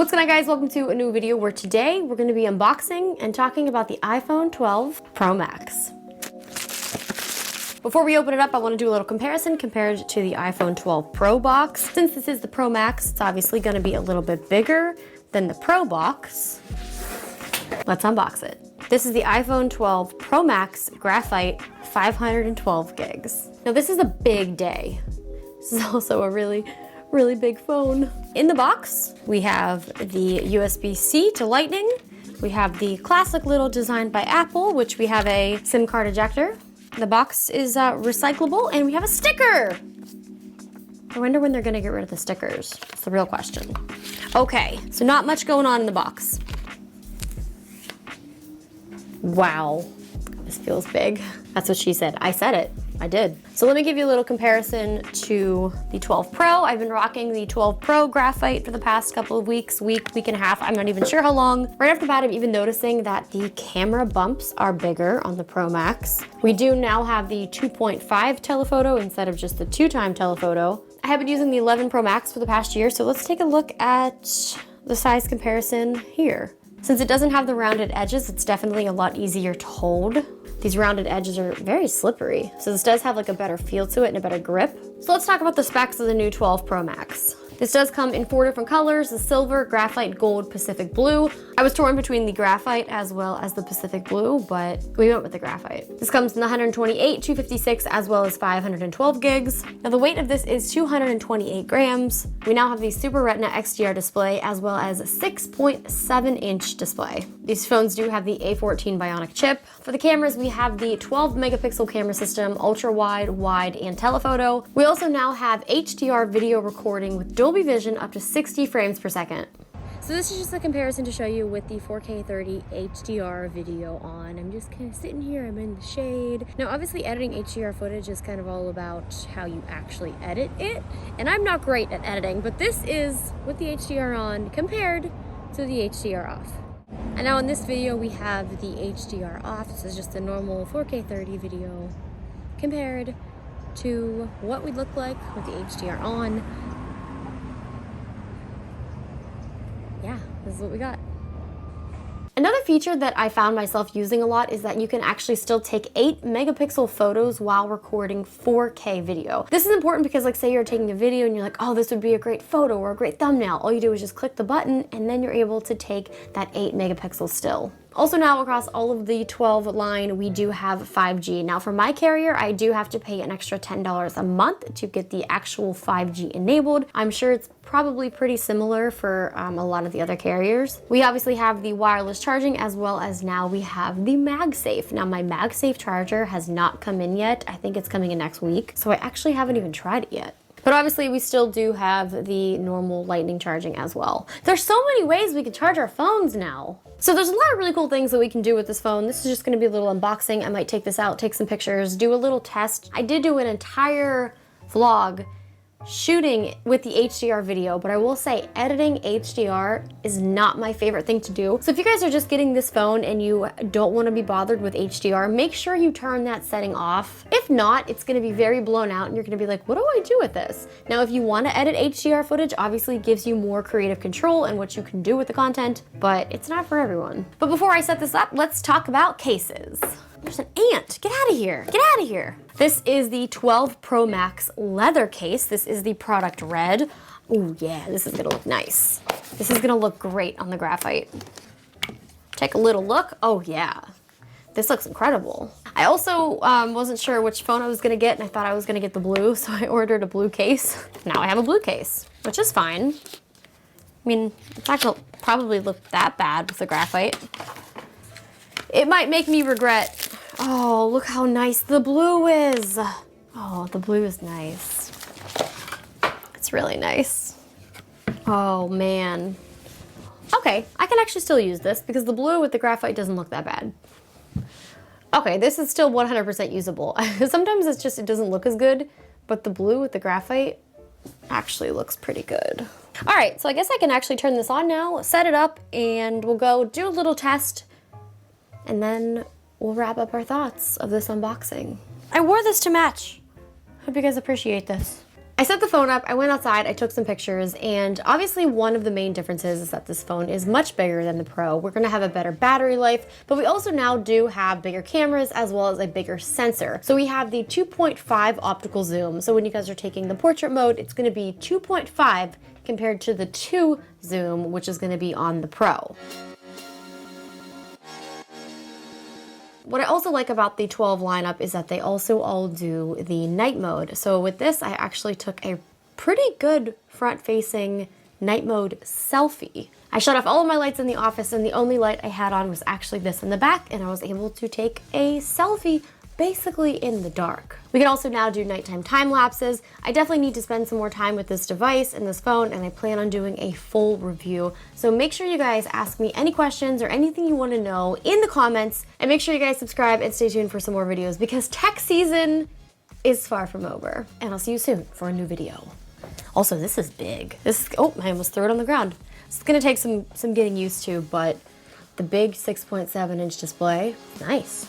What's going on, guys? Welcome to a new video where today we're going to be unboxing and talking about the iPhone 12 Pro Max. Before we open it up, I want to do a little comparison compared to the iPhone 12 Pro box. Since this is the Pro Max, it's obviously going to be a little bit bigger than the Pro box. Let's unbox it. This is the iPhone 12 Pro Max Graphite 512 gigs. Now this is a big day. This is also a really big phone. In the box, we have the USB-C to Lightning. We have the classic little design by Apple, which we have a SIM card ejector. The box is recyclable, and we have a sticker. I wonder when they're gonna get rid of the stickers. That's the real question. Okay, so not much going on in the box. Wow, this feels big. That's what she said. I said it. I did. So let me give you a little comparison to the 12 Pro. I've been rocking the 12 Pro Graphite for the past couple of weeks, week and a half. I'm not even sure how long. Right off the bat, I'm even noticing that the camera bumps are bigger on the Pro Max. We do now have the 2.5 telephoto instead of just the 2x telephoto. I have been using the 11 Pro Max for the past year, so let's take a look at the size comparison here. Since it doesn't have the rounded edges, it's definitely a lot easier to hold. These rounded edges are very slippery, so this does have like a better feel to it and a better grip. So let's talk about the specs of the new 12 Pro Max. This does come in 4 different colors: the silver, graphite, gold, Pacific blue. I was torn between the graphite as well as the Pacific blue, but we went with the graphite. This comes in the 128, 256, as well as 512 gigs. Now the weight of this is 228 grams. We now have the Super Retina XDR display as well as a 6.7-inch display. These phones do have the A14 Bionic chip. For the cameras, we have the 12 megapixel camera system, ultra wide, wide, and telephoto. We also now have HDR video recording with Dolby Vision up to 60 frames per second. So this is just a comparison to show you with the 4K 30 HDR video on. I'm just kind of sitting here, I'm in the shade. Now obviously editing HDR footage is kind of all about how you actually edit it. And I'm not great at editing, but this is with the HDR on compared to the HDR off. And now in this video we have the HDR off. This is just a normal 4K 30 video compared to what we'd look like with the HDR on. Yeah, this is what we got. Another feature that I found myself using a lot is that you can actually still take 8 megapixel photos while recording 4K video. This is important because, like, say you're taking a video and you're like, oh, this would be a great photo or a great thumbnail. All you do is just click the button and then you're able to take that 8 megapixel still. Also now across all of the 12 line, we do have 5G. Now for my carrier, I do have to pay an extra $10 a month to get the actual 5G enabled. I'm sure it's probably pretty similar for a lot of the other carriers. We obviously have the wireless charging as well as now we have the MagSafe. Now my MagSafe charger has not come in yet. I think it's coming in next week. So I actually haven't even tried it yet. But obviously we still do have the normal lightning charging as well. There's so many ways we can charge our phones now. So there's a lot of really cool things that we can do with this phone. This is just gonna be a little unboxing. I might take this out, take some pictures, do a little test. I did do an entire vlog shooting with the HDR video, but I will say editing HDR is not my favorite thing to do. So if you guys are just getting this phone and you don't want to be bothered with HDR, make sure you turn that setting off. If not, it's going to be very blown out and you're going to be like, what do I do with this? Now, if you want to edit HDR footage, obviously it gives you more creative control and what you can do with the content, but it's not for everyone. But before I set this up, let's talk about cases. There's an ant. Get out of here. Get out of here. This is the 12 Pro Max leather case. This is the product red. Oh yeah, this is gonna look nice. This is gonna look great on the Graphite. Take a little look. Oh yeah, this looks incredible. I also wasn't sure which phone I was gonna get and I thought I was gonna get the blue, so I ordered a blue case. Now I have a blue case, which is fine. I mean, it's not gonna probably look that bad with the Graphite. It might make me regret. Oh, look how nice the blue is. Oh, the blue is nice. It's really nice. Oh, man. Okay, I can actually still use this because the blue with the Graphite doesn't look that bad. Okay, this is still 100% usable. Sometimes it's just, it doesn't look as good, but the blue with the Graphite actually looks pretty good. All right, so I guess I can actually turn this on now, set it up, and we'll go do a little test, and then we'll wrap up our thoughts of this unboxing. I wore this to match. Hope you guys appreciate this. I set the phone up, I went outside, I took some pictures, and obviously one of the main differences is that this phone is much bigger than the Pro. We're gonna have a better battery life, but we also now do have bigger cameras as well as a bigger sensor. So we have the 2.5 optical zoom. So when you guys are taking the portrait mode, it's gonna be 2.5 compared to the 2 zoom, which is gonna be on the Pro. What I also like about the 12 lineup is that they also all do the night mode. So with this, I actually took a pretty good front-facing night mode selfie. I shut off all of my lights in the office, and the only light I had on was actually this in the back, and I was able to take a selfie basically in the dark. We can also now do nighttime time lapses. I definitely need to spend some more time with this device and this phone, and I plan on doing a full review. So make sure you guys ask me any questions or anything you want to know in the comments, and make sure you guys subscribe and stay tuned for some more videos because tech season is far from over. And I'll see you soon for a new video. Also, this is big. Oh, I almost threw it on the ground. It's gonna take some getting used to, but the big 6.7-inch display, nice.